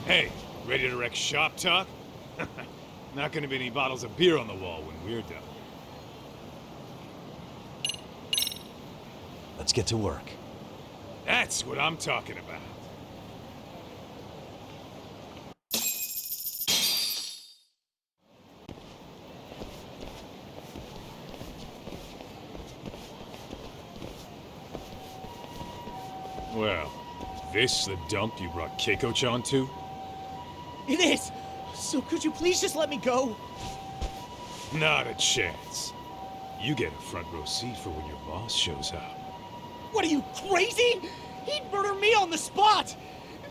Hey, ready to wreck shop talk? Not gonna be any bottles of beer on the wall when we're done. Let's get to work. That's what I'm talking about. Well, this the dump you brought Keiko-chan to? It is! So could you please just let me go? Not a chance. You get a front row seat for when your boss shows up. What are you, crazy? He'd murder me on the spot!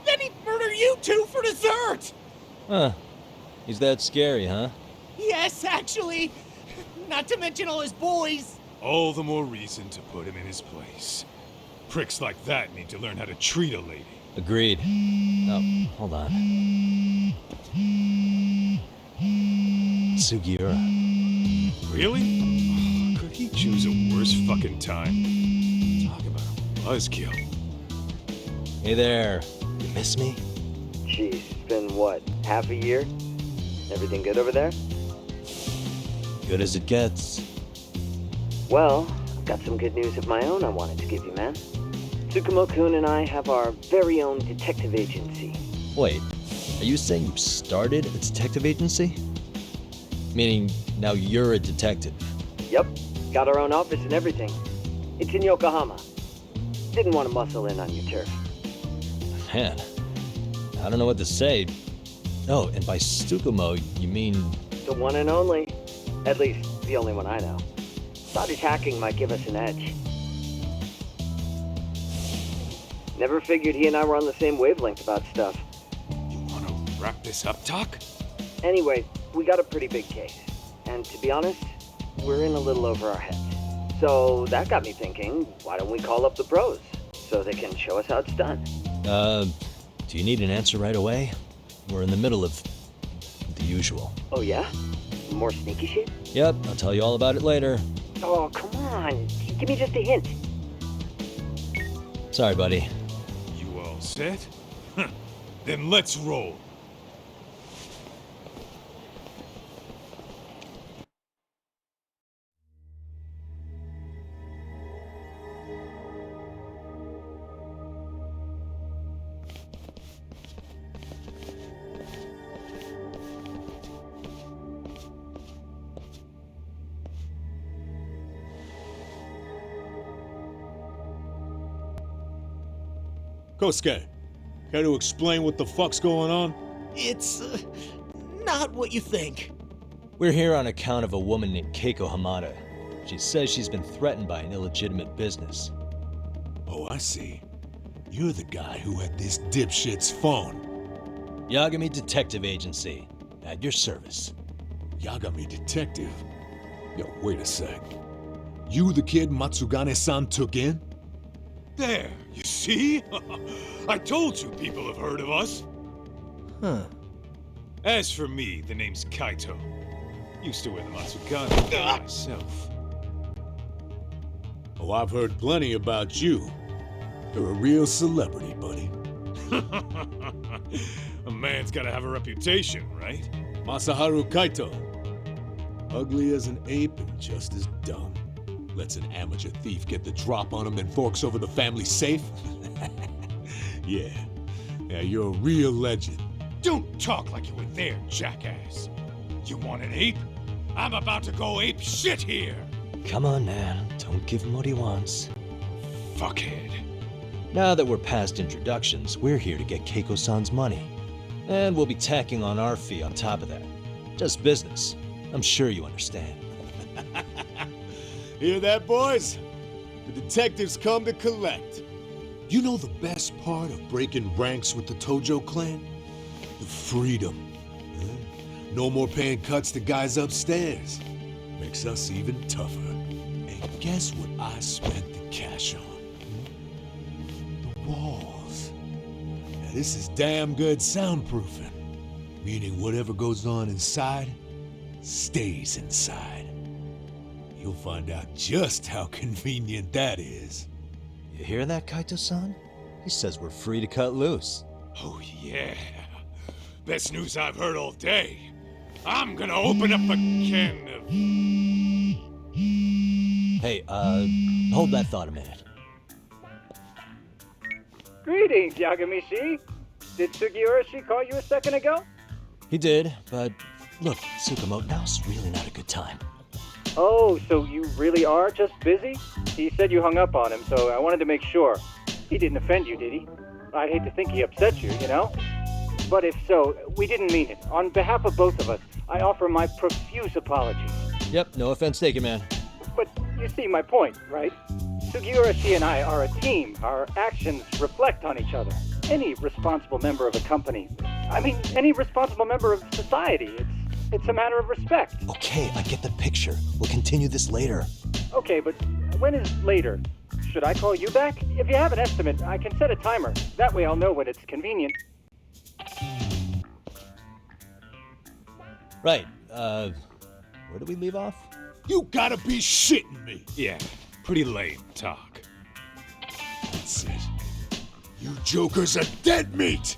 Then he'd murder you two for dessert! Huh. He's that scary, huh? Yes, actually. Not to mention all his boys. All the more reason to put him in his place. Pricks like that need to learn how to treat a lady. Agreed. Oh, hold on. Sugiura. Really? Could he choose a worse fucking time? Talk about a buzzkill. Hey there. You miss me? Geez, it's been what, half a year? Everything good over there? Good as it gets. Well, I've got some good news of my own I wanted to give you, man. Tsukumo-kun and I have our very own detective agency. Wait, are you saying you started a detective agency? Meaning now you're a detective? Yep, got our own office and everything. It's in Yokohama. Didn't want to muscle in on your turf. Man, I don't know what to say. Oh, and by Tsukumo, you mean... The one and only. At least, the only one I know. Thought his hacking might give us an edge. Never figured he and I were on the same wavelength about stuff. You wanna wrap this up, Doc? Anyway, we got a pretty big case. And to be honest, we're in a little over our heads. So that got me thinking, why don't we call up the pros? So they can show us how it's done. Do you need an answer right away? We're in the middle of the usual. Oh yeah? More sneaky shit? Yep, I'll tell you all about it later. Oh, come on. Give me just a hint. Sorry, buddy. You all set? Then let's roll. Kosuke, care to explain what the fuck's going on? It's, not what you think. We're here on account of a woman named Keiko Hamada. She says she's been threatened by an illegitimate business. Oh, I see. You're the guy who had this dipshit's phone. Yagami Detective Agency. At your service. Yagami Detective? Yo, wait a sec. You the kid Matsugane-san took in? There, you see? I told you people have heard of us. Huh. As for me, the name's Kaito. Used to wear the Matsugane myself. Oh, I've heard plenty about you. You're a real celebrity, buddy. A man's gotta have a reputation, right? Masaharu Kaito. Ugly as an ape and just as dumb. Lets an amateur thief get the drop on him, then forks over the family safe? Yeah, you're a real legend. Don't talk like you were there, jackass. You want an ape? I'm about to go ape shit here. Come on, man. Don't give him what he wants. Fuckhead. Now that we're past introductions, we're here to get Keiko-san's money. And we'll be tacking on our fee on top of that. Just business. I'm sure you understand. Hear that, boys? The detectives come to collect. You know the best part of breaking ranks with the Tojo clan? The freedom. Huh? No more paying cuts to guys upstairs. Makes us even tougher. And guess what I spent the cash on? The walls. Now this is damn good soundproofing. Meaning whatever goes on inside, stays inside. You'll find out just how convenient that is. You hear that, Kaito-san? He says we're free to cut loose. Oh yeah. Best news I've heard all day. I'm gonna open up a can of... Hey, hold that thought a minute. Greetings, Yagami-shi. Did Sugiura-shi call you a second ago? He did, but look, Tsukumo, now's really not a good time. Oh, so you really are just busy? He said you hung up on him, so I wanted to make sure. He didn't offend you, did he? I'd hate to think he upset you, you know? But if so, we didn't mean it. On behalf of both of us, I offer my profuse apologies. Yep, no offense taken, man. But you see my point, right? Sugiura-shi and I are a team. Our actions reflect on each other. Any responsible member of a company, any responsible member of society, it's a matter of respect. Okay, I get the picture. We'll continue this later. Okay, but when is later? Should I call you back? If you have an estimate, I can set a timer. That way I'll know when it's convenient. Right, where do we leave off? You gotta be shitting me! Yeah, pretty lame talk. That's it. You jokers are dead meat!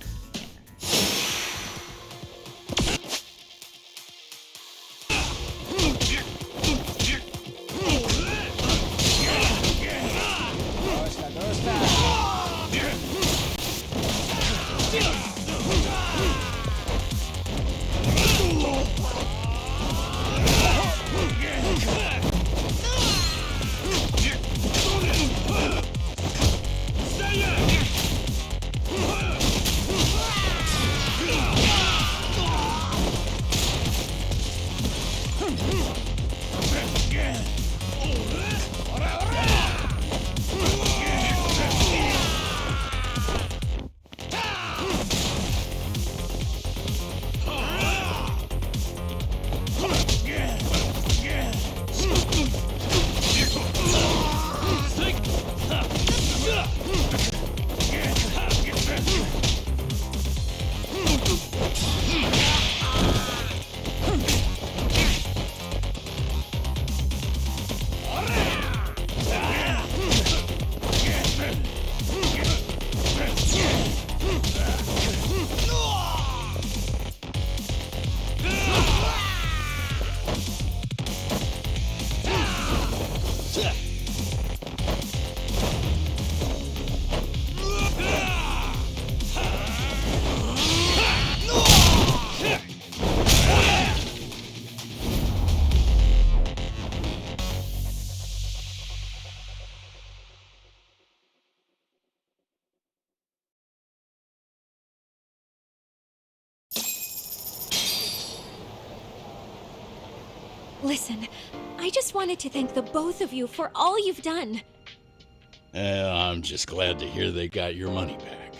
Listen, I just wanted to thank the both of you for all you've done. I'm just glad to hear they got your money back.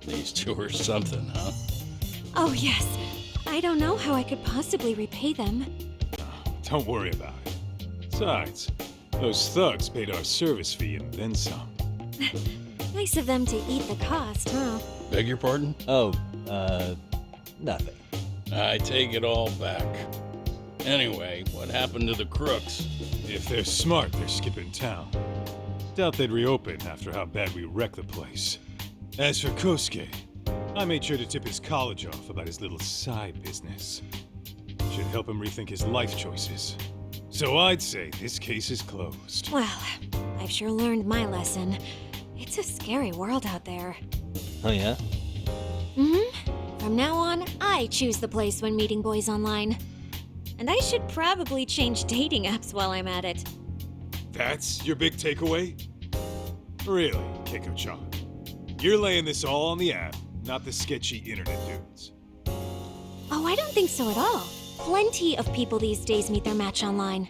These two are something, huh? Oh, yes. I don't know how I could possibly repay them. Don't worry about it. Besides, those thugs paid our service fee and then some. Nice of them to eat the cost, huh? Beg your pardon? Oh, nothing. I take it all back. Anyway, what happened to the crooks? If they're smart, they're skipping town. Doubt they'd reopen after how bad we wrecked the place. As for Kosuke, I made sure to tip his college off about his little side business. Should help him rethink his life choices. So I'd say this case is closed. Well, I've sure learned my lesson. It's a scary world out there. Oh, yeah? Mm-hmm. From now on, I choose the place when meeting boys online. And I should probably change dating apps while I'm at it. That's your big takeaway? Really, Keiko-chan? You're laying this all on the app, not the sketchy internet dudes. Oh, I don't think so at all. Plenty of people these days meet their match online.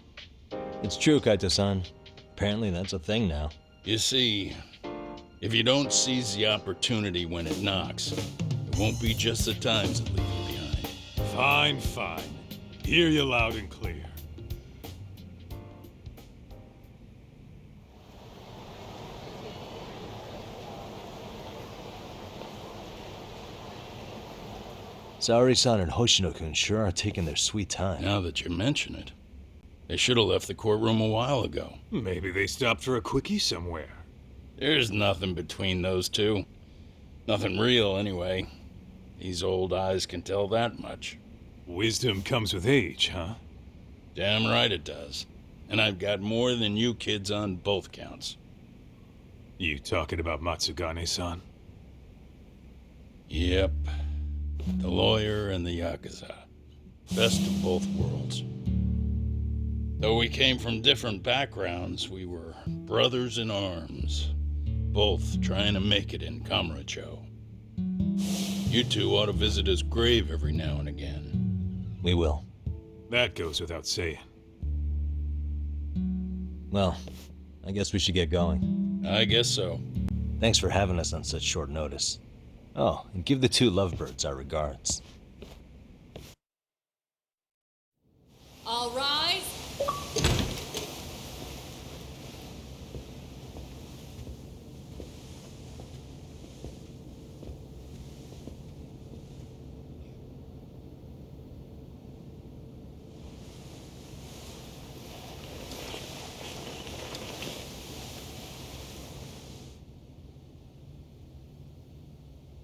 It's true, Kaito-san. Apparently that's a thing now. You see, if you don't seize the opportunity when it knocks, it won't be just the times that leave you behind. Fine, fine. Hear you loud and clear. Saori-san and Hoshino-kun sure are taking their sweet time. Now that you mention it, they should have left the courtroom a while ago. Maybe they stopped for a quickie somewhere. There's nothing between those two. Nothing real, anyway. These old eyes can tell that much. Wisdom comes with age, huh? Damn right it does. And I've got more than you kids on both counts. You talking about Matsugane-san? Yep. The lawyer and the Yakuza. Best of both worlds. Though we came from different backgrounds, we were brothers in arms. Both trying to make it in Kamurocho. You two ought to visit his grave every now and again. We will. That goes without saying. Well, I guess we should get going. I guess so. Thanks for having us on such short notice. Oh, and give the two lovebirds our regards. All rise.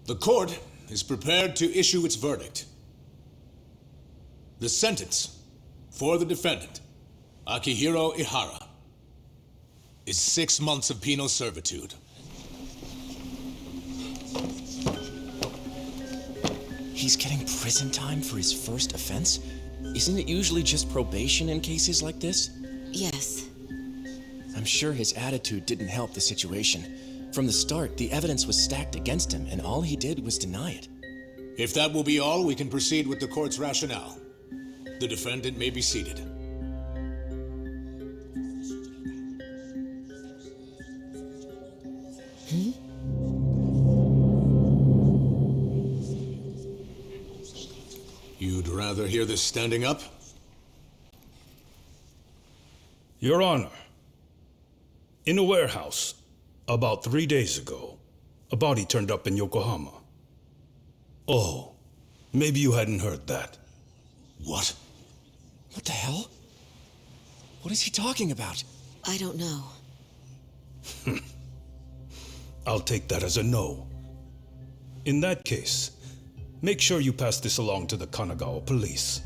The court is prepared to issue its verdict. The sentence for the defendant, Akihiro Ihara, is 6 months of penal servitude. He's getting prison time for his first offense? Isn't it usually just probation in cases like this? Yes. I'm sure his attitude didn't help the situation. From the start, the evidence was stacked against him, and all he did was deny it. If that will be all, we can proceed with the court's rationale. The defendant may be seated. You'd rather hear this standing up? Your Honor, in a warehouse, about 3 days ago, a body turned up in Yokohama. Oh, maybe you hadn't heard that. What? What the hell? What is he talking about? I don't know. I'll take that as a no. In that case, make sure you pass this along to the Kanagawa police.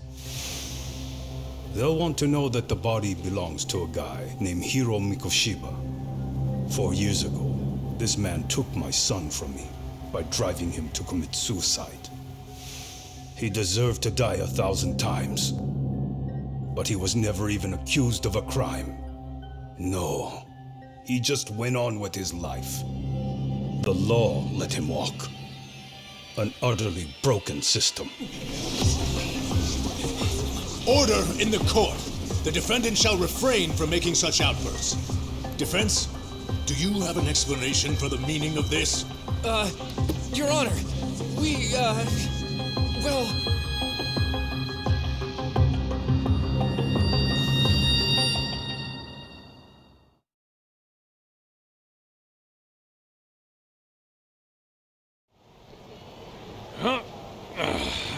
They'll want to know that the body belongs to a guy named Hiro Mikoshiba. 4 years ago, this man took my son from me by driving him to commit suicide. He deserved to die 1,000 times, but he was never even accused of a crime. No, he just went on with his life. The law let him walk. An utterly broken system. Order in the court! The defendant shall refrain from making such outbursts. Defense, do you have an explanation for the meaning of this? Your Honor, well...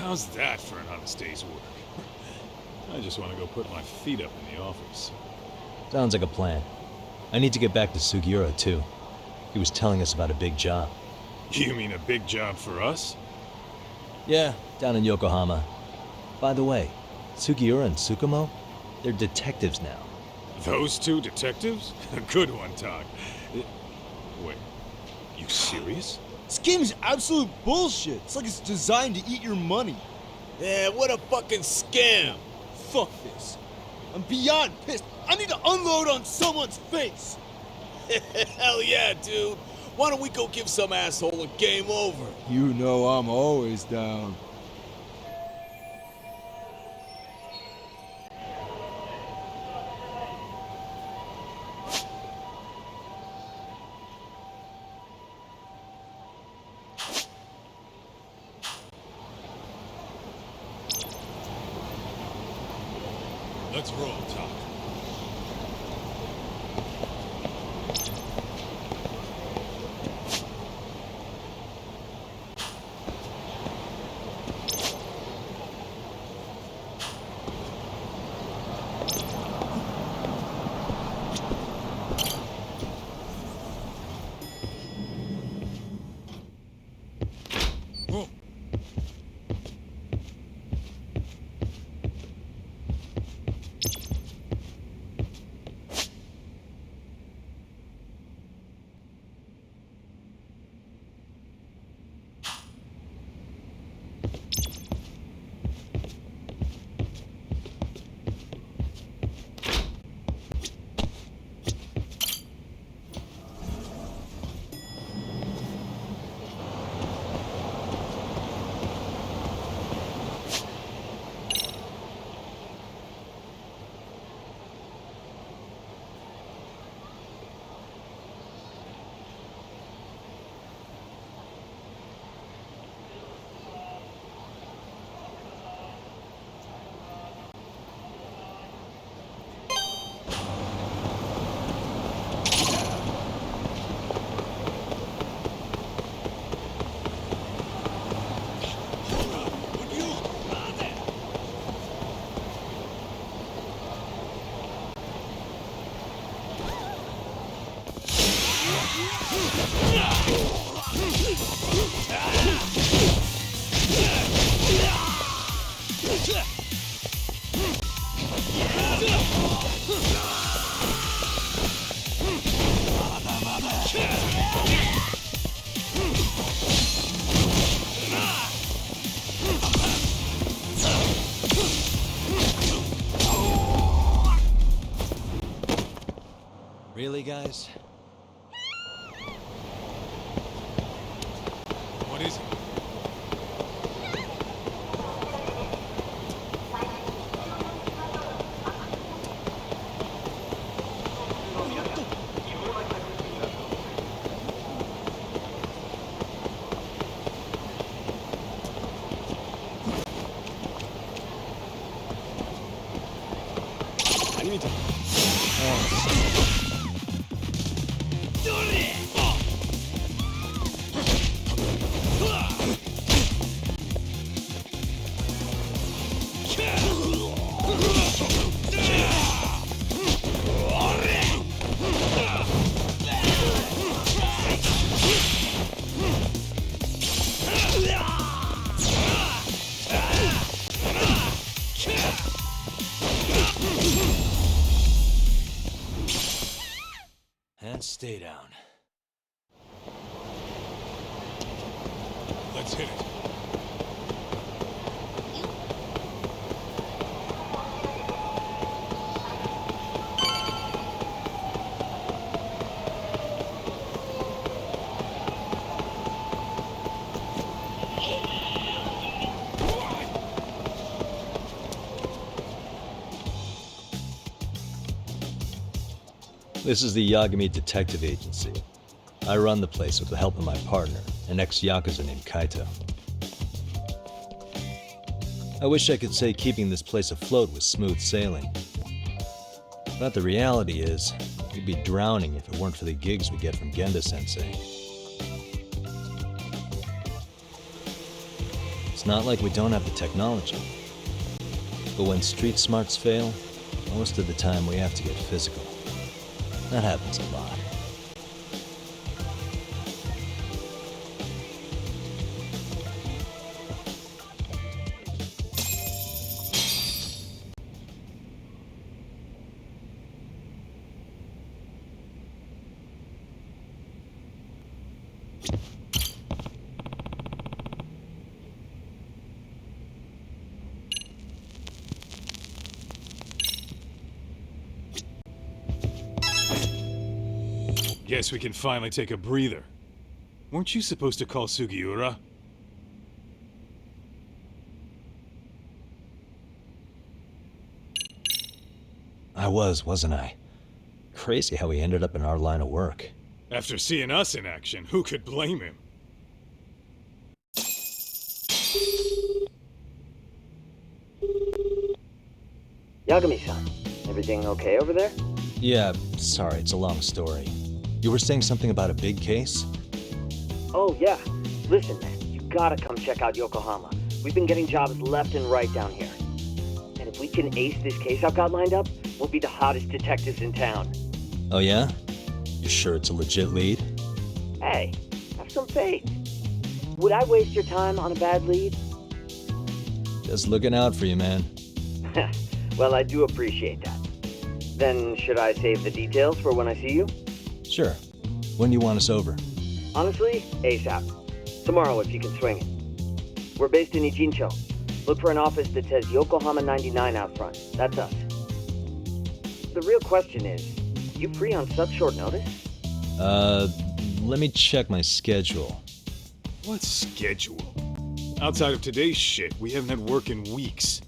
How's that for an honest day's work? I just want to go put my feet up in the office. Sounds like a plan. I need to get back to Sugiura, too. He was telling us about a big job. You mean a big job for us? Yeah, down in Yokohama. By the way, Sugiura and Tsukumo, they're detectives now. Those two detectives? Good one, Todd. Wait, you serious? This game is absolute bullshit. It's like it's designed to eat your money. Yeah, what a fucking scam! Fuck this. I'm beyond pissed. I need to unload on someone's face. Hell yeah, dude. Why don't we go give some asshole a game over? You know I'm always down. Let's roll, Todd. Really, guys? What is it? And stay down. Let's hit it. This is the Yagami Detective Agency. I run the place with the help of my partner, an ex-Yakuza named Kaito. I wish I could say keeping this place afloat was smooth sailing. But the reality is, we'd be drowning if it weren't for the gigs we get from Genda-sensei. It's not like we don't have the technology. But when street smarts fail, most of the time we have to get physical. That happens a lot. Guess we can finally take a breather. Weren't you supposed to call Sugiura? I wasn't I? Crazy how he ended up in our line of work. After seeing us in action, who could blame him? Yagami-san, everything okay over there? Yeah, sorry, it's a long story. You were saying something about a big case? Oh, yeah. Listen, man, you gotta come check out Yokohama. We've been getting jobs left and right down here. And if we can ace this case I've got lined up, we'll be the hottest detectives in town. Oh yeah? You sure it's a legit lead? Hey, have some faith. Would I waste your time on a bad lead? Just looking out for you, man. Well, I do appreciate that. Then should I save the details for when I see you? Sure. When do you want us over? Honestly, ASAP. Tomorrow if you can swing it. We're based in Ijincho. Look for an office that says Yokohama 99 out front. That's us. The real question is, you free on such short notice? Let me check my schedule. What schedule? Outside of today's shit, we haven't had work in weeks.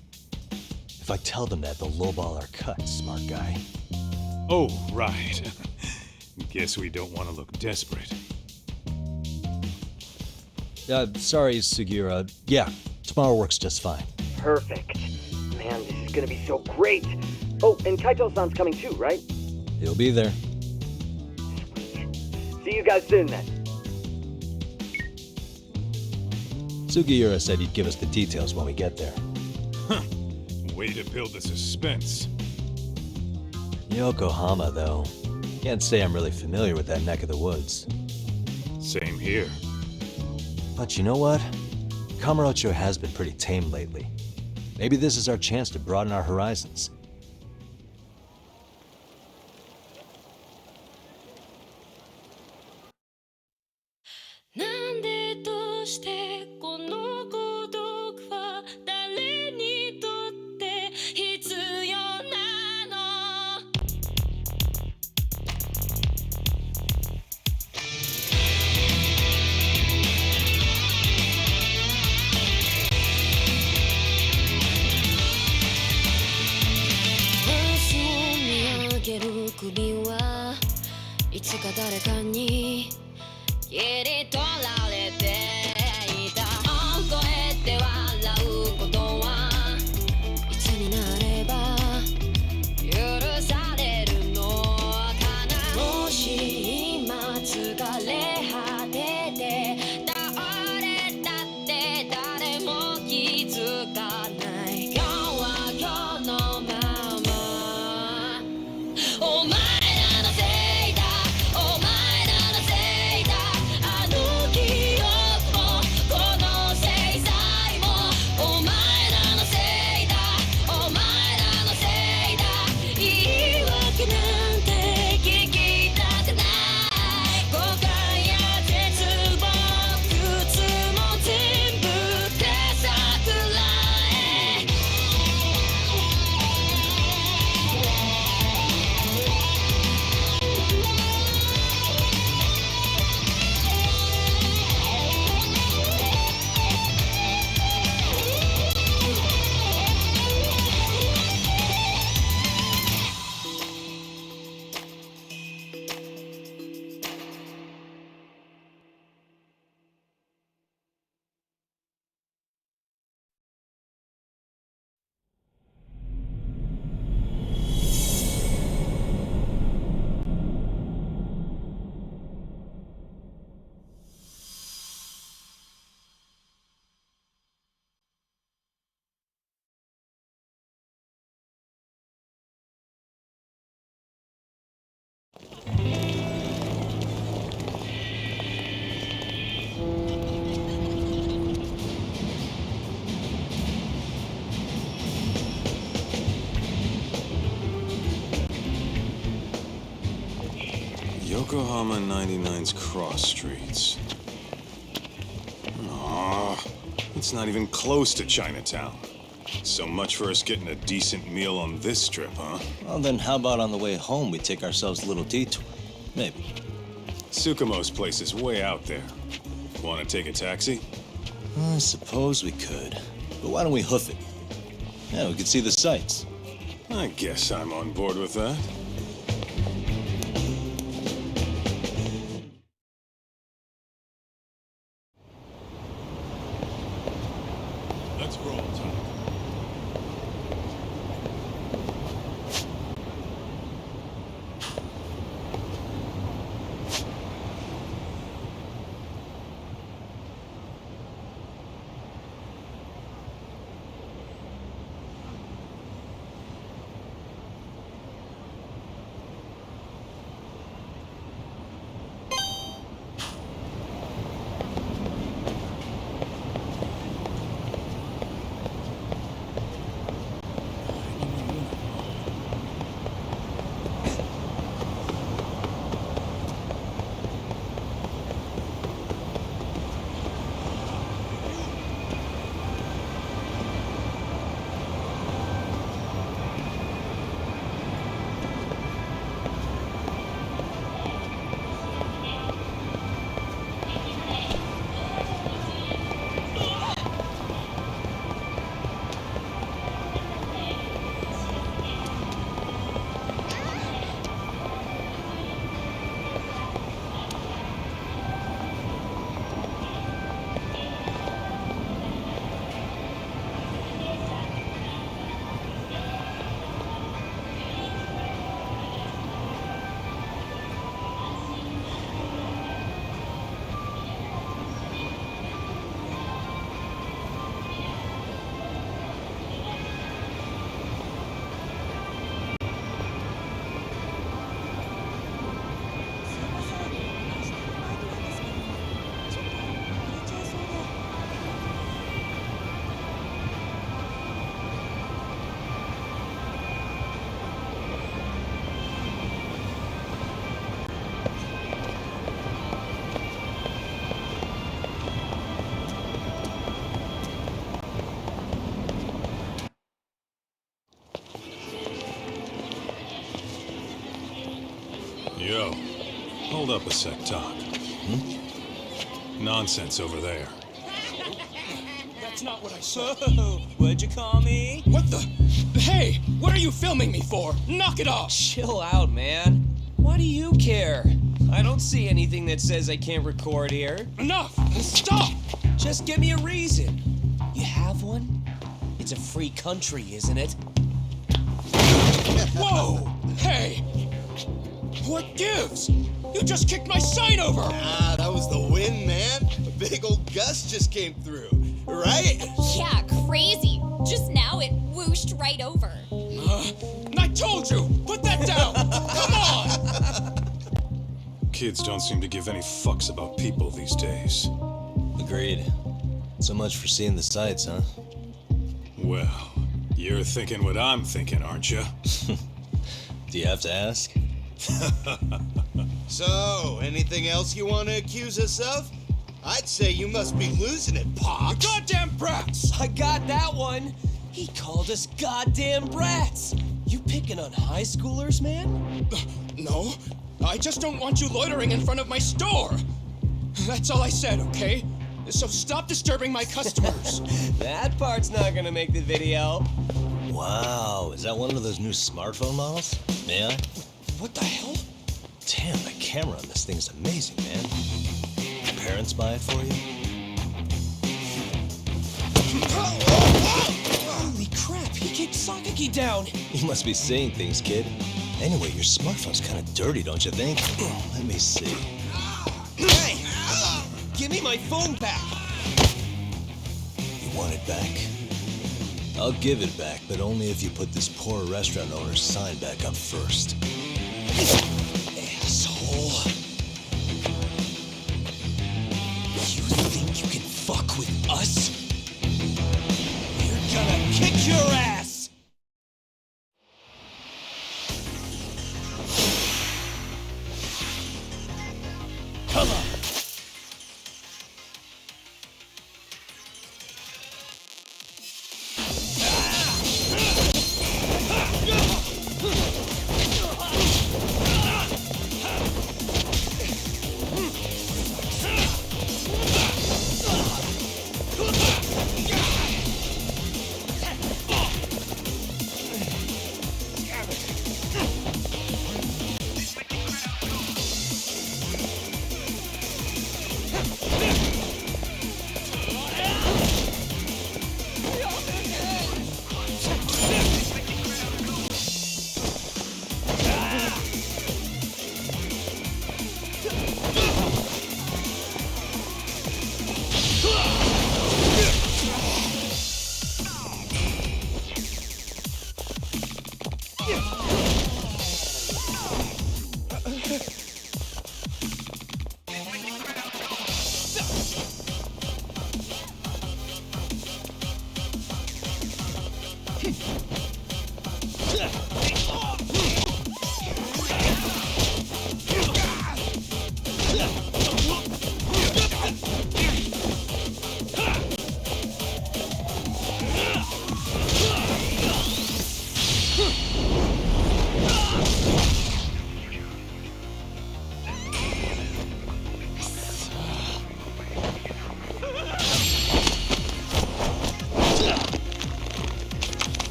If I tell them that, they'll lowball our cut, smart guy. Oh, right. Guess we don't want to look desperate. Sorry, Sugiura. Yeah, tomorrow works just fine. Perfect. Man, this is gonna be so great. Oh, and Kaito-san's coming too, right? He'll be there. See you guys soon then. Sugiura said he'd give us the details when we get there. Huh. Way to build the suspense. Yokohama, though. Can't say I'm really familiar with that neck of the woods. Same here. But you know what? Kamurocho has been pretty tame lately. Maybe this is our chance to broaden our horizons. Yokohama 99's cross streets. Aw, it's not even close to Chinatown. So much for us getting a decent meal on this trip, huh? Well, then how about on the way home we take ourselves a little detour? Maybe. Tsukumo's place is way out there. Want to take a taxi? I suppose we could. But why don't we hoof it? Yeah, we could see the sights. I guess I'm on board with that. Let's roll, Tom. Yo, hold up a sec, Doc. Nonsense over there. That's not what I said. What'd you call me? What the? Hey, what are you filming me for? Knock it off! Chill out, man. Why do you care? I don't see anything that says I can't record here. Enough! Stop! Just give me a reason. You have one? It's a free country, isn't it? Whoa! Hey! What gives? You just kicked my sign over! Ah, that was the wind, man. A big old gust just came through, right? Yeah, crazy. Just now it whooshed right over. I told you! Put that down! Come on! Kids don't seem to give any fucks about people these days. Agreed. So much for seeing the sights, huh? Well, you're thinking what I'm thinking, aren't you? Do you have to ask? So, anything else you want to accuse us of? I'd say you must be losing it, Pops. You goddamn brats! I got that one! He called us goddamn brats! You picking on high schoolers, man? No, I just don't want you loitering in front of my store. That's all I said, okay? So stop disturbing my customers. That part's not gonna make the video. Wow, is that one of those new smartphone models? May I? What the hell? Damn, the camera on this thing's amazing, man. Your parents buy it for you? Holy crap, he kicked Sakaki down! You must be seeing things, kid. Anyway, your smartphone's kind of dirty, don't you think? Let me see. Hey! Give me my phone back! You want it back? I'll give it back, but only if you put this poor restaurant owner's sign back up first. Asshole. You think you can fuck with us? We're gonna kick your ass! Come on!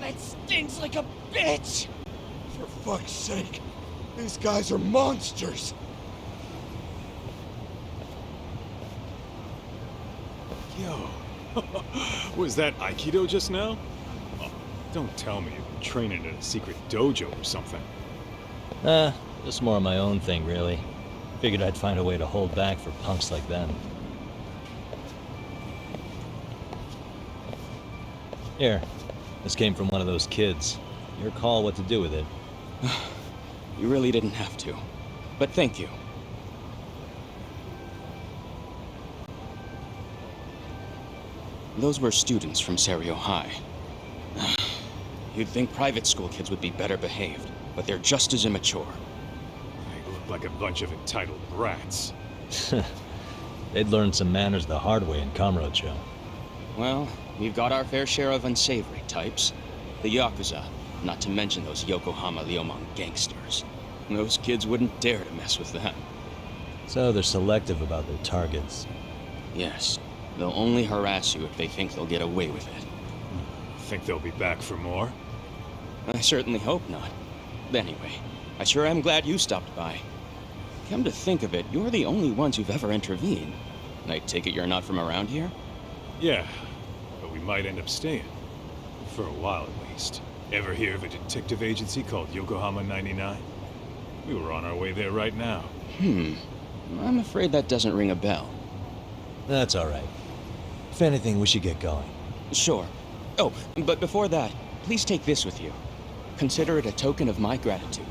That stinks like a bitch! For fuck's sake, these guys are monsters! Yo, was that Aikido just now? Oh, don't tell me you've been training at a secret dojo or something. Just more of my own thing, really. Figured I'd find a way to hold back for punks like them. Here, this came from one of those kids. Your call what to do with it. You really didn't have to. But thank you. Those were students from Serio High. You'd think private school kids would be better behaved, but they're just as immature. They look like a bunch of entitled brats. They'd learned some manners the hard way in Kamurocho. Well, we've got our fair share of unsavory types. The Yakuza, not to mention those Yokohama Liomon gangsters. Those kids wouldn't dare to mess with them. So they're selective about their targets. Yes. They'll only harass you if they think they'll get away with it. Think they'll be back for more? I certainly hope not. Anyway, I sure am glad you stopped by. Come to think of it, you're the only ones who've ever intervened. I take it you're not from around here? Yeah, but we might end up staying. For a while at least. Ever hear of a detective agency called Yokohama 99? We were on our way there right now. I'm afraid that doesn't ring a bell. That's all right. If anything, we should get going. Sure. Oh, but before that, please take this with you. Consider it a token of my gratitude.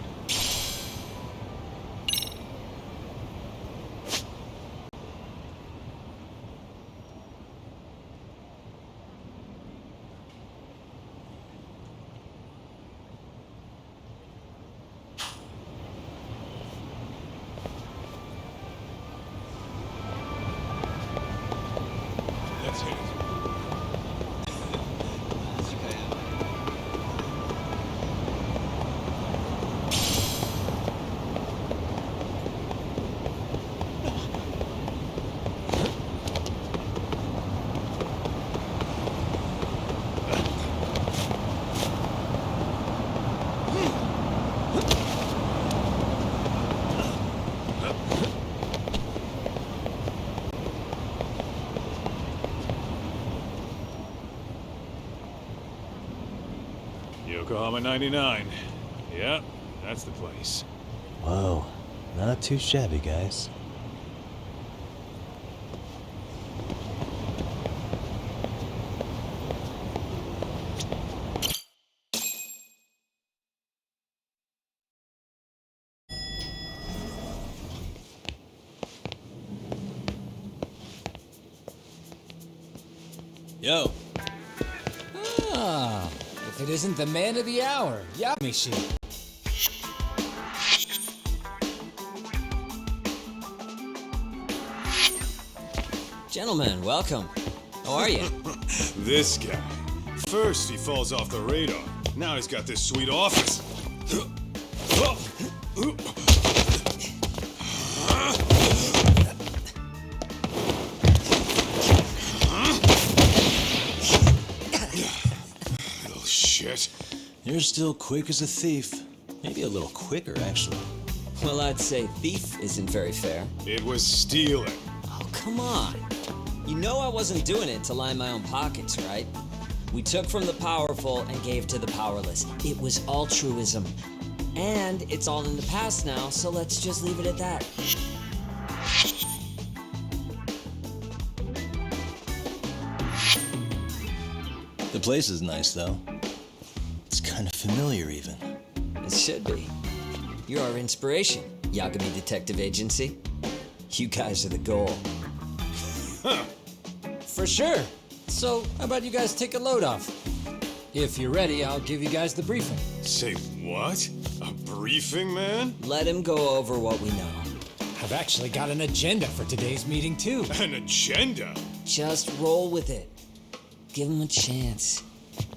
Let's hit it. Yokohama 99. Yeah, that's the place. Whoa, not too shabby, guys. Yo. Ah, if it isn't the man of the hour, Yamishi. Gentlemen, welcome. How are you? This guy. First he falls off the radar. Now he's got this sweet office. Little shit. You're still quick as a thief. Maybe a little quicker, actually. Well, I'd say thief isn't very fair. It was stealing. Oh, come on. You know I wasn't doing it to line my own pockets, right? We took from the powerful and gave to the powerless. It was altruism. And it's all in the past now, so let's just leave it at that. The place is nice, though. It's kind of familiar, even. It should be. You're our inspiration, Yagami Detective Agency. You guys are the goal. For sure. So, how about you guys take a load off? If you're ready, I'll give you guys the briefing. Say what? A briefing, man? Let him go over what we know. I've actually got an agenda for today's meeting, too. An agenda? Just roll with it. Give him a chance.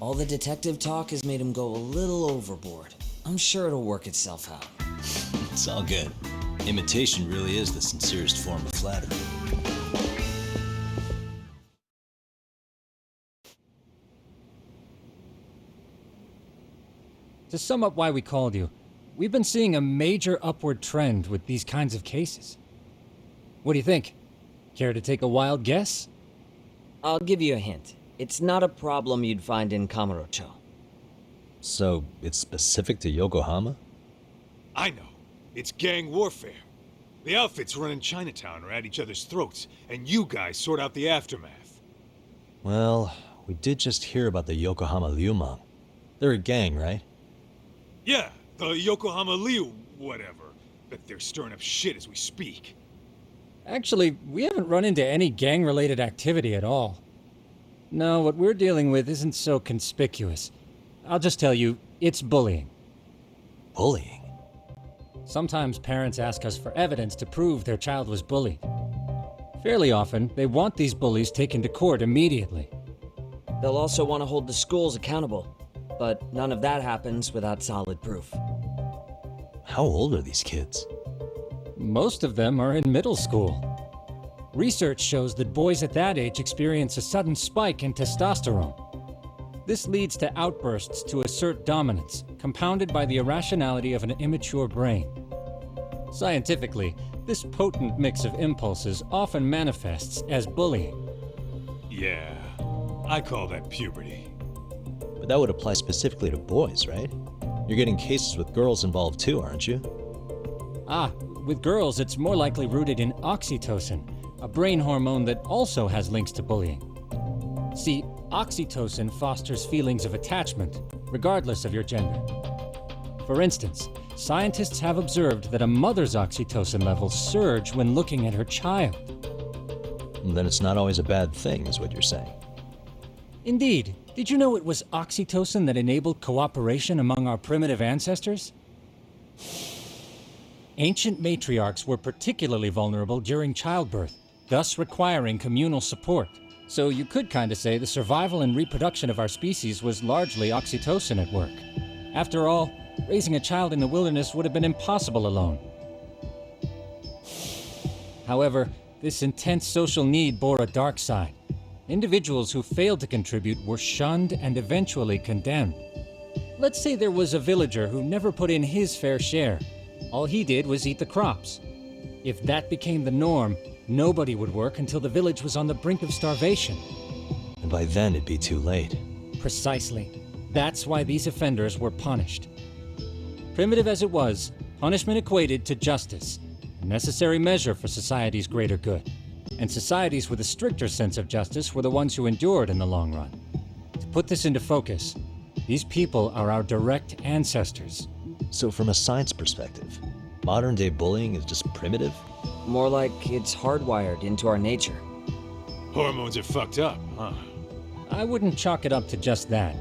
All the detective talk has made him go a little overboard. I'm sure it'll work itself out. It's all good. Imitation really is the sincerest form of flattery. To sum up why we called you, we've been seeing a major upward trend with these kinds of cases. What do you think? Care to take a wild guess? I'll give you a hint. It's not a problem you'd find in Kamurocho. So, it's specific to Yokohama? I know. It's gang warfare. The outfits running Chinatown are at each other's throats, and you guys sort out the aftermath. Well, we did just hear about the Yokohama Liumang. They're a gang, right? Yeah, the Yokohama Liu whatever. But they're stirring up shit as we speak. Actually, we haven't run into any gang-related activity at all. No, what we're dealing with isn't so conspicuous. I'll just tell you, it's bullying. Bullying? Sometimes parents ask us for evidence to prove their child was bullied. Fairly often, they want these bullies taken to court immediately. They'll also want to hold the schools accountable, but none of that happens without solid proof. How old are these kids? Most of them are in middle school. Research shows that boys at that age experience a sudden spike in testosterone. This leads to outbursts to assert dominance, compounded by the irrationality of an immature brain. Scientifically, this potent mix of impulses often manifests as bullying. Yeah, I call that puberty. But that would apply specifically to boys, right? You're getting cases with girls involved too, aren't you? Ah, with girls it's more likely rooted in oxytocin, a brain hormone that also has links to bullying. See, oxytocin fosters feelings of attachment, regardless of your gender. For instance, scientists have observed that a mother's oxytocin levels surge when looking at her child. Then it's not always a bad thing, is what you're saying. Indeed. Did you know it was oxytocin that enabled cooperation among our primitive ancestors? Ancient matriarchs were particularly vulnerable during childbirth, thus requiring communal support. So you could kinda say the survival and reproduction of our species was largely oxytocin at work. After all, raising a child in the wilderness would have been impossible alone. However, this intense social need bore a dark side. Individuals who failed to contribute were shunned and eventually condemned. Let's say there was a villager who never put in his fair share. All he did was eat the crops. If that became the norm, nobody would work until the village was on the brink of starvation. And by then it'd be too late. Precisely. That's why these offenders were punished. Primitive as it was, punishment equated to justice, a necessary measure for society's greater good. And societies with a stricter sense of justice were the ones who endured in the long run. To put this into focus, these people are our direct ancestors. So from a science perspective, modern-day bullying is just primitive? More like it's hardwired into our nature. Hormones are fucked up, huh? I wouldn't chalk it up to just that.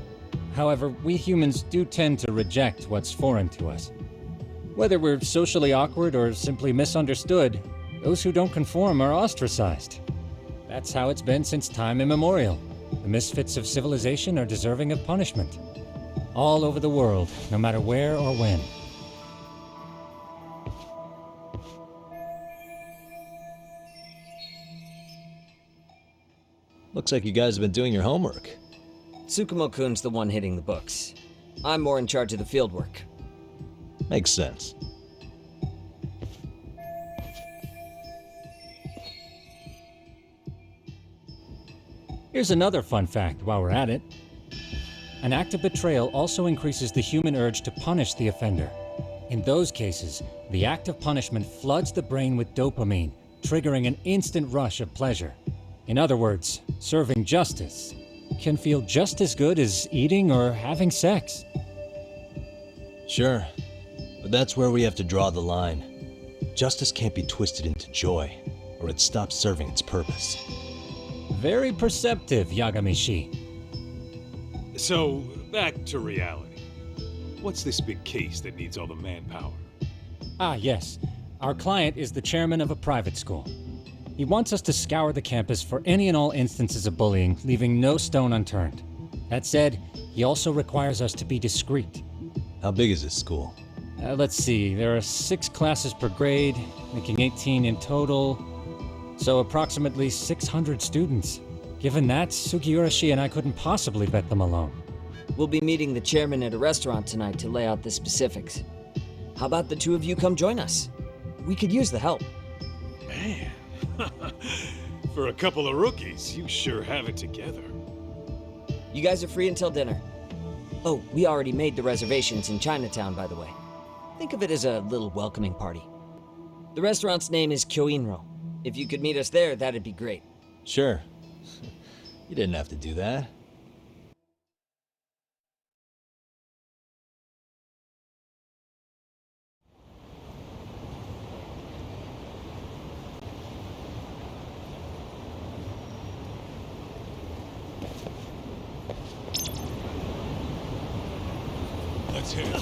However, we humans do tend to reject what's foreign to us. Whether we're socially awkward or simply misunderstood, those who don't conform are ostracized. That's how it's been since time immemorial. The misfits of civilization are deserving of punishment. All over the world, no matter where or when. Looks like you guys have been doing your homework. Tsukumo-kun's the one hitting the books. I'm more in charge of the fieldwork. Makes sense. Here's another fun fact while we're at it. An act of betrayal also increases the human urge to punish the offender. In those cases, the act of punishment floods the brain with dopamine, triggering an instant rush of pleasure. In other words, serving justice can feel just as good as eating or having sex. Sure, but that's where we have to draw the line. Justice can't be twisted into joy, or it stops serving its purpose. Very perceptive, Yagamishi. So, back to reality. What's this big case that needs all the manpower? Ah, yes. Our client is the chairman of a private school. He wants us to scour the campus for any and all instances of bullying, leaving no stone unturned. That said, he also requires us to be discreet. How big is this school? Let's see, there are 6 classes per grade, making 18 in total. So approximately 600 students. Given that, Sugiurashi and I couldn't possibly vet them alone. We'll be meeting the chairman at a restaurant tonight to lay out the specifics. How about the two of you come join us? We could use the help. Man, for a couple of rookies, you sure have it together. You guys are free until dinner. Oh, we already made the reservations in Chinatown, by the way. Think of it as a little welcoming party. The restaurant's name is Kyoinro. If you could meet us there, that'd be great. Sure. You didn't have to do that. Let's hit it.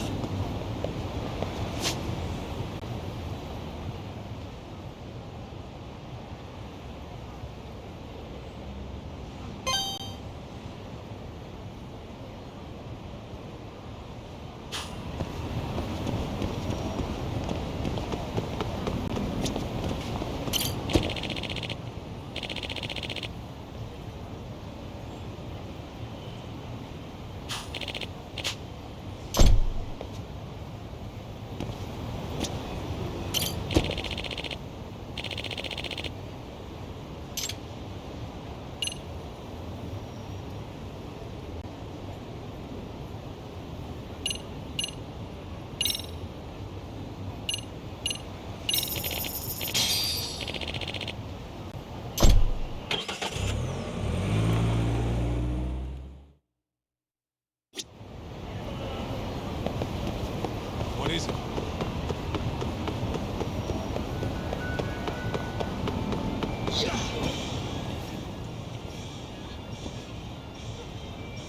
What is it?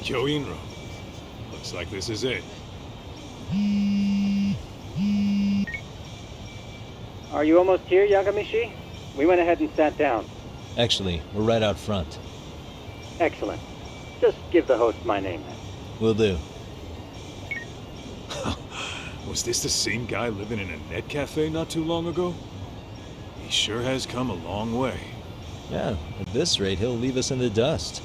Kyoinro. Looks like this is it. Are you almost here, Yagamishi? We went ahead and sat down. Actually, we're right out front. Excellent. Just give the host my name then. Will do. Was this the same guy living in a net cafe not too long ago? He sure has come a long way. Yeah, at this rate, he'll leave us in the dust.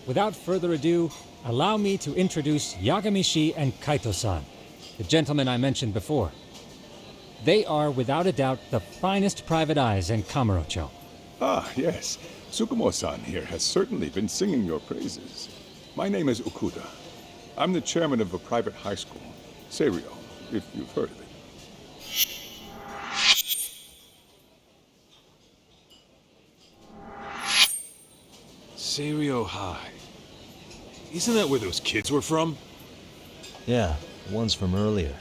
Without further ado, allow me to introduce Yagamishi and Kaito-san, the gentlemen I mentioned before. They are, without a doubt, the finest private eyes in Kamurocho. Ah, yes. Tsukumo-san here has certainly been singing your praises. My name is Okuda. I'm the chairman of a private high school, Seiryo, if you've heard of it. Seiryo High. Isn't that where those kids were from? Yeah, the ones from earlier.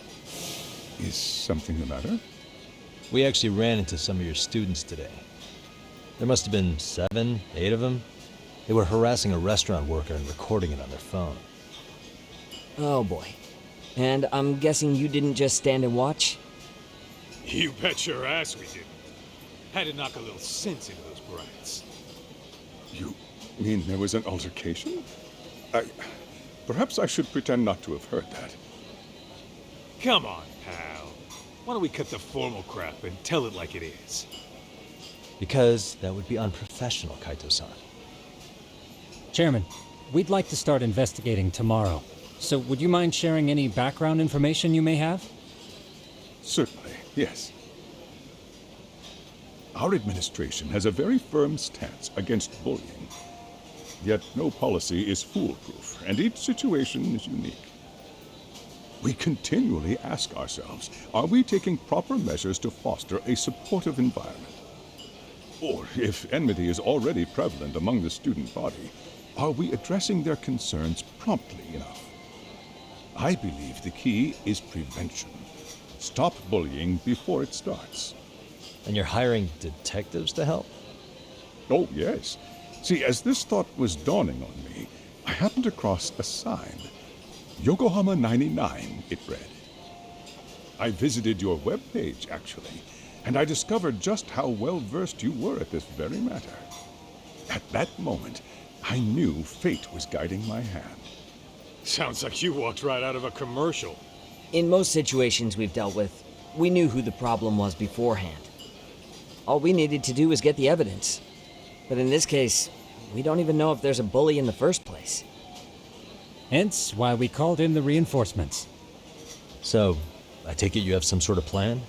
Is something the matter? We actually ran into some of your students today. There must have been 7, 8 of them. They were harassing a restaurant worker and recording it on their phone. Oh boy. And I'm guessing you didn't just stand and watch? You bet your ass we didn't. Had to knock a little sense into those brats. You mean there was an altercation? Perhaps I should pretend not to have heard that. Come on, pal. Why don't we cut the formal crap and tell it like it is? Because that would be unprofessional, Kaito-san. Chairman, we'd like to start investigating tomorrow. So would you mind sharing any background information you may have? Certainly, yes. Our administration has a very firm stance against bullying. Yet no policy is foolproof, and each situation is unique. We continually ask ourselves, are we taking proper measures to foster a supportive environment? Or, if enmity is already prevalent among the student body, are we addressing their concerns promptly enough? I believe the key is prevention. Stop bullying before it starts. And you're hiring detectives to help? Oh, yes. See, as this thought was dawning on me, I happened across a sign. Yokohama 99, it read. I visited your webpage, actually, and I discovered just how well-versed you were at this very matter. At that moment, I knew fate was guiding my hand. Sounds like you walked right out of a commercial. In most situations we've dealt with, We knew who the problem was beforehand. All we needed to do was get the evidence. But in this case, we don't even know if there's a bully in the first place. Hence why we called in the reinforcements. So, I take it you have some sort of plan?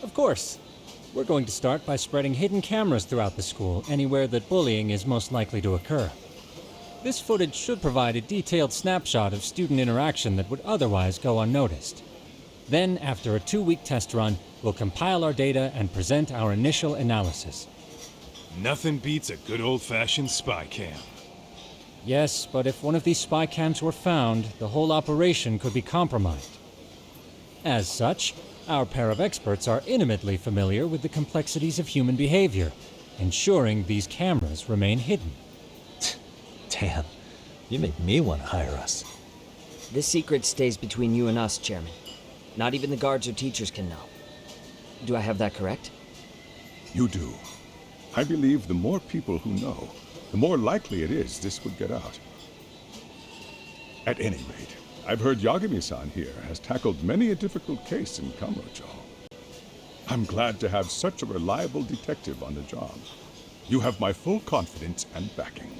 Of course. We're going to start by spreading hidden cameras throughout the school, anywhere that bullying is most likely to occur. This footage should provide a detailed snapshot of student interaction that would otherwise go unnoticed. Then, after a 2-week test run, we'll compile our data and present our initial analysis. Nothing beats a good old-fashioned spy cam. Yes, but if one of these spy cams were found, the whole operation could be compromised. As such, our pair of experts are intimately familiar with the complexities of human behavior, ensuring these cameras remain hidden. Damn, you make me want to hire us. This secret stays between you and us, Chairman. Not even the guards or teachers can know. Do I have that correct? You do. I believe the more people who know, the more likely it is this would get out. At any rate, I've heard Yagami-san here has tackled many a difficult case in Kamurocho. I'm glad to have such a reliable detective on the job. You have my full confidence and backing.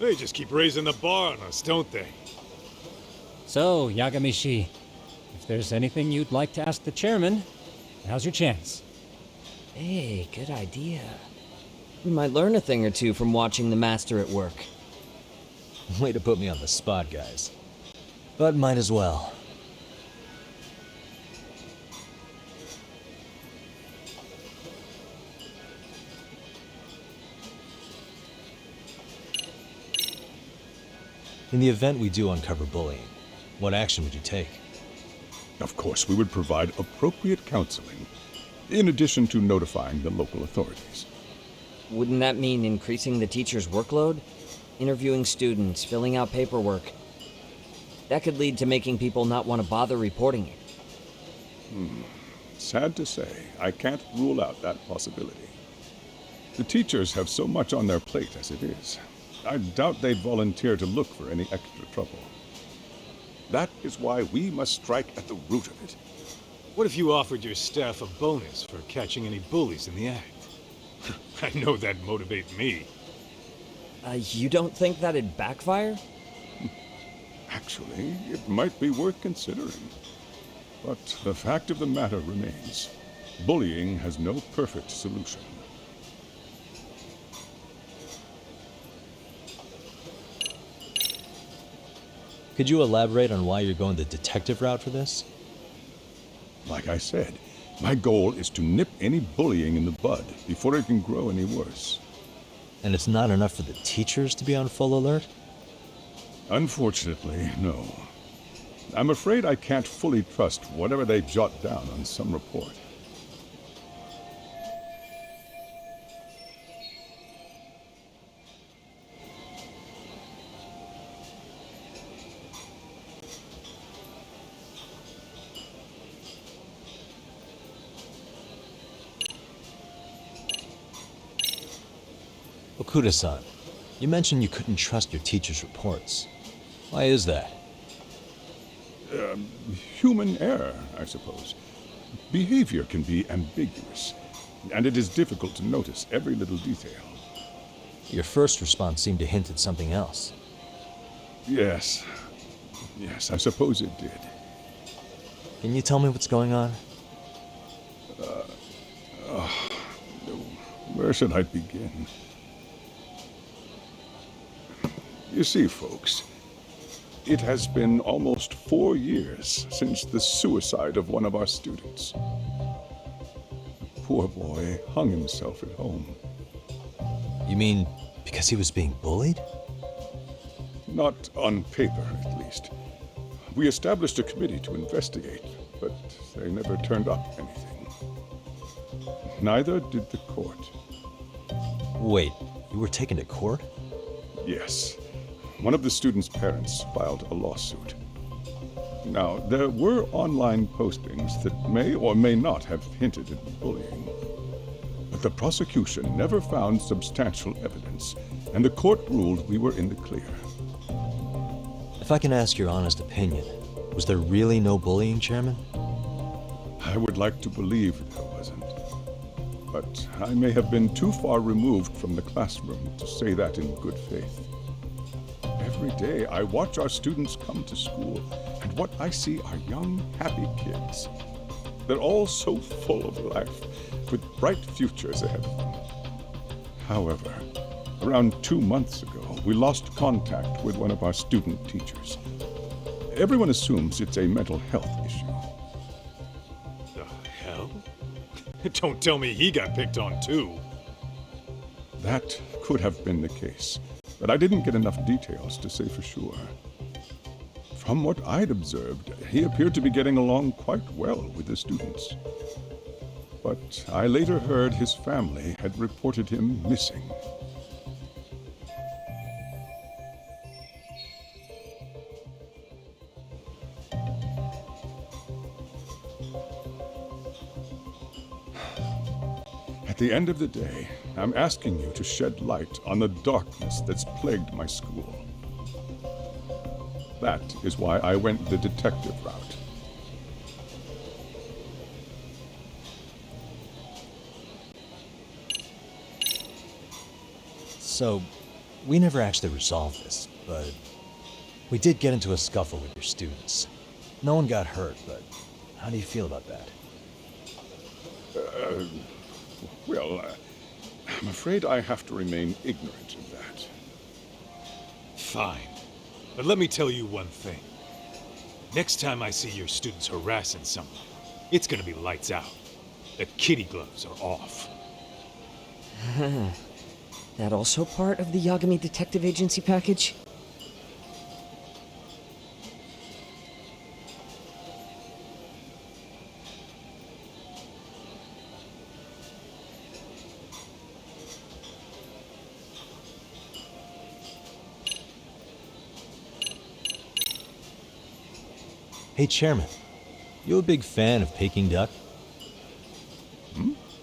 They just keep raising the bar on us, don't they? So, Yagami-shi, if there's anything you'd like to ask the chairman, now's your chance. Hey, good idea. We might learn a thing or two from watching the master at work. Way to put me on the spot, guys. But might as well. In the event we do uncover bullying, what action would you take? Of course, we would provide appropriate counseling, in addition to notifying the local authorities. Wouldn't that mean increasing the teacher's workload? Interviewing students, filling out paperwork. That could lead to making people not want to bother reporting it. Sad to say, I can't rule out that possibility. The teachers have so much on their plate as it is. I doubt they'd volunteer to look for any extra trouble. That is why we must strike at the root of it. What if you offered your staff a bonus for catching any bullies in the act? I know that'd motivate me. You don't think that'd backfire? Actually, it might be worth considering. But the fact of the matter remains, bullying has no perfect solution. Could you elaborate on why you're going the detective route for this? Like I said, my goal is to nip any bullying in the bud before it can grow any worse. And it's not enough for the teachers to be on full alert? Unfortunately, no. I'm afraid I can't fully trust whatever they jot down on some report. Okuda-san, you mentioned you couldn't trust your teacher's reports. Why is that? Human error, I suppose. Behavior can be ambiguous, and it is difficult to notice every little detail. Your first response seemed to hint at something else. Yes, I suppose it did. Can you tell me what's going on? Where should I begin? You see, folks, it has been almost 4 years since the suicide of one of our students. The poor boy hung himself at home. You mean because he was being bullied? Not on paper, at least. We established a committee to investigate, but they never turned up anything. Neither did the court. Wait, you were taken to court? Yes. One of the students' parents filed a lawsuit. Now, there were online postings that may or may not have hinted at bullying. But the prosecution never found substantial evidence, and the court ruled we were in the clear. If I can ask your honest opinion, Was there really no bullying, Chairman? I would like to believe there wasn't. But I may have been too far removed from the classroom to say that in good faith. Every day I watch our students come to school, and what I see are young, happy kids. They're all so full of life, with bright futures ahead of them. However, around 2 months ago, we lost contact with one of our student teachers. Everyone assumes it's a mental health issue. The hell? Don't tell me he got picked on too. That could have been the case, but I didn't get enough details to say for sure. From what I'd observed, he appeared to be getting along quite well with the students. But I later heard his family had reported him missing. At the end of the day, I'm asking you to shed light on the darkness that's plagued my school. That is why I went the detective route. So, we never actually resolved this, but we did get into a scuffle with your students. No one got hurt, but how do you feel about that? I'm afraid I have to remain ignorant of that. Fine. But let me tell you one thing. Next time I see your students harassing someone, it's gonna be lights out. The kitty gloves are off. That also part of the Yagami Detective Agency package? Hey, Chairman, you a big fan of Peking duck?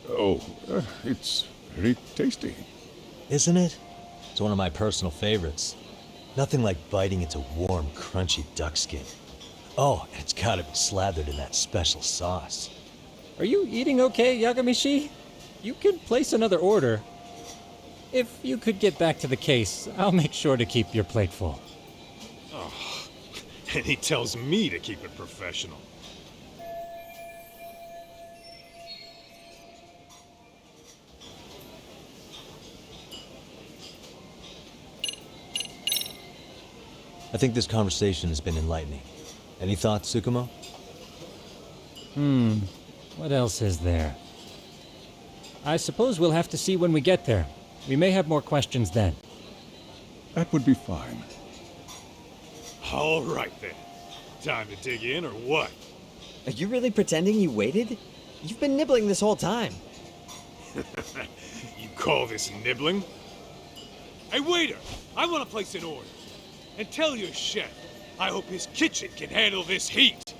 Oh, it's very tasty. Isn't it? It's one of my personal favorites. Nothing like biting into warm, crunchy duck skin. Oh, and it's gotta be slathered in that special sauce. Are you eating okay, Yagamishi? You could place another order. If you could get back to the case, I'll make sure to keep your plate full. Oh, and he tells me to keep it professional. I think this conversation has been enlightening. Any thoughts, Tsukumo? What else is there? I suppose we'll have to see when we get there. We may have more questions then. That would be fine. All right then. Time to dig in or what? Are you really pretending you waited? You've been nibbling this whole time. You call this nibbling? Hey waiter, I want to place an order. And tell your chef, I hope his kitchen can handle this heat.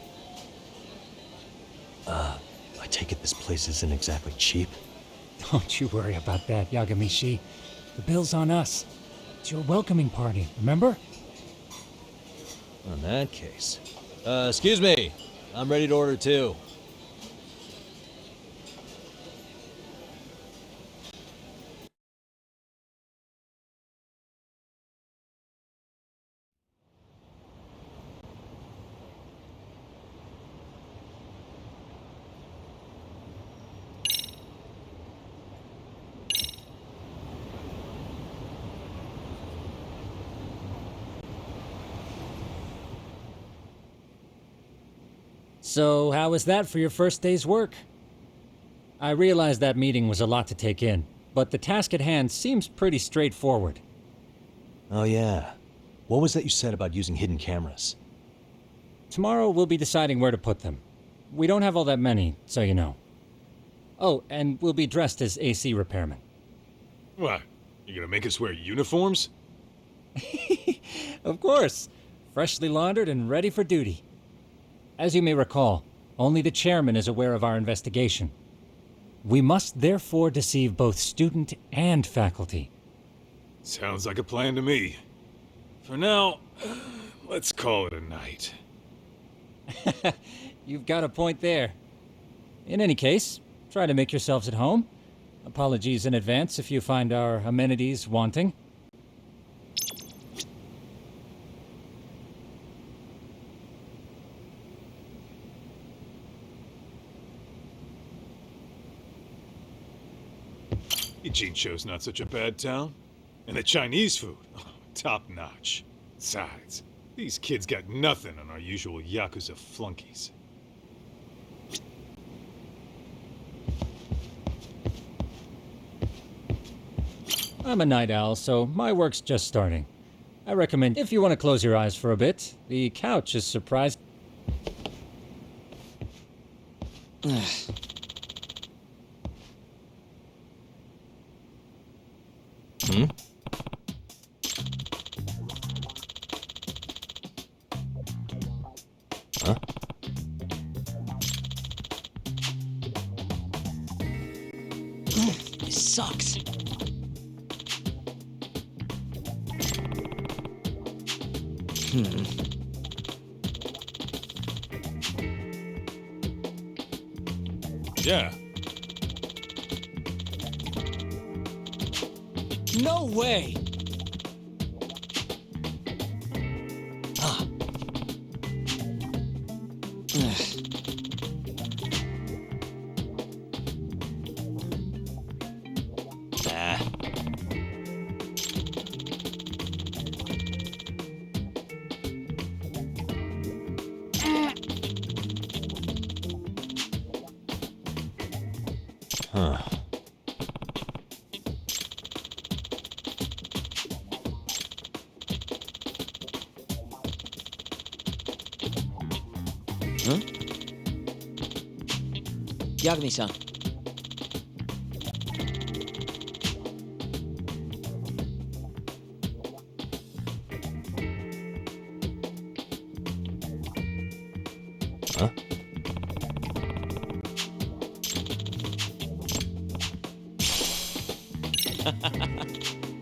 I take it this place isn't exactly cheap? Don't you worry about that, Yagamishi. The bill's on us. It's your welcoming party, remember? In that case. Excuse me. I'm ready to order too. So, how was that for your first day's work? I realize that meeting was a lot to take in, but the task at hand seems pretty straightforward. Oh yeah. What was that you said about using hidden cameras? Tomorrow we'll be deciding where to put them. We don't have all that many, so you know. Oh, and we'll be dressed as AC repairmen. What? You gonna make us wear uniforms? Of course. Freshly laundered and ready for duty. As you may recall, only the chairman is aware of our investigation. We must therefore deceive both student and faculty. Sounds like a plan to me. For now, let's call it a night. You've got a point there. In any case, try to make yourselves at home. Apologies in advance if you find our amenities wanting. Jinchou's not such a bad town. And the Chinese food, top notch. Besides, these kids got nothing on our usual Yakuza flunkies. I'm a night owl, so my work's just starting. I recommend if you want to close your eyes for a bit, the couch is surprised. Hmm? Huh? This sucks. Yeah. No way! Ah. Ah. Huh. Huh? Yagami-san. Huh?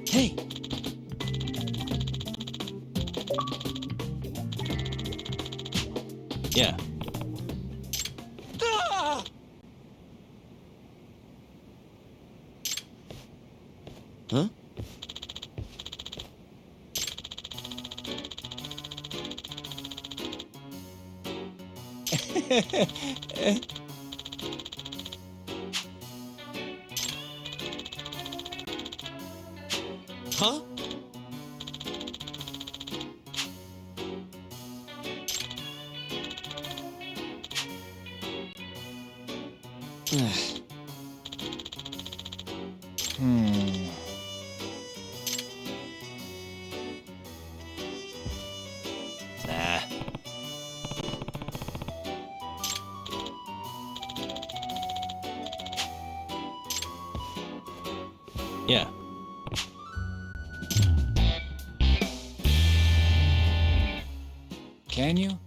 Hey! Yeah. Ah! Huh? Huh? Nah. Yeah. Can you?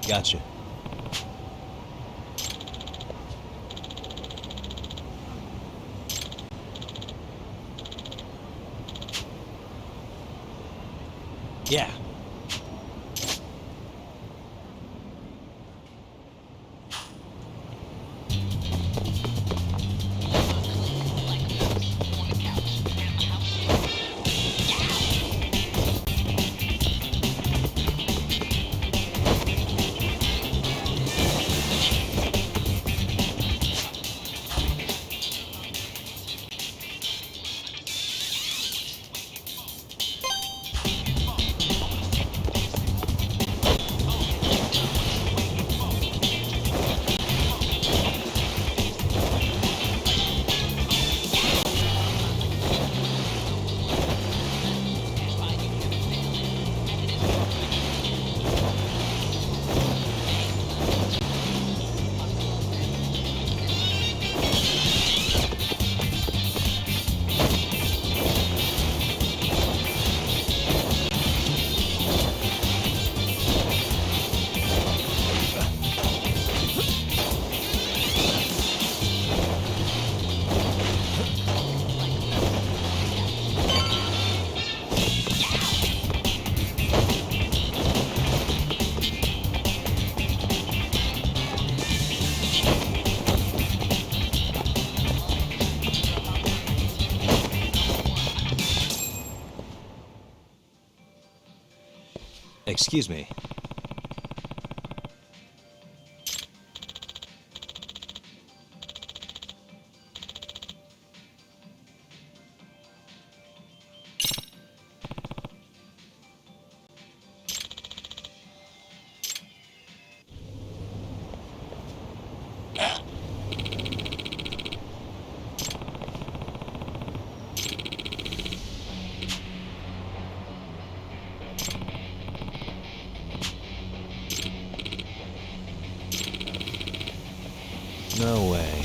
Gotcha. Yeah. Excuse me. No way.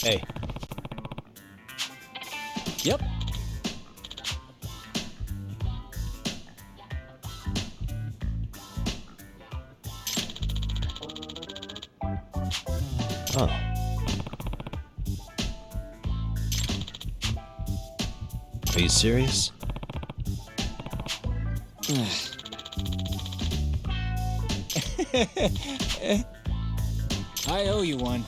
Hey. Yep. Oh. Are you serious? I owe you one.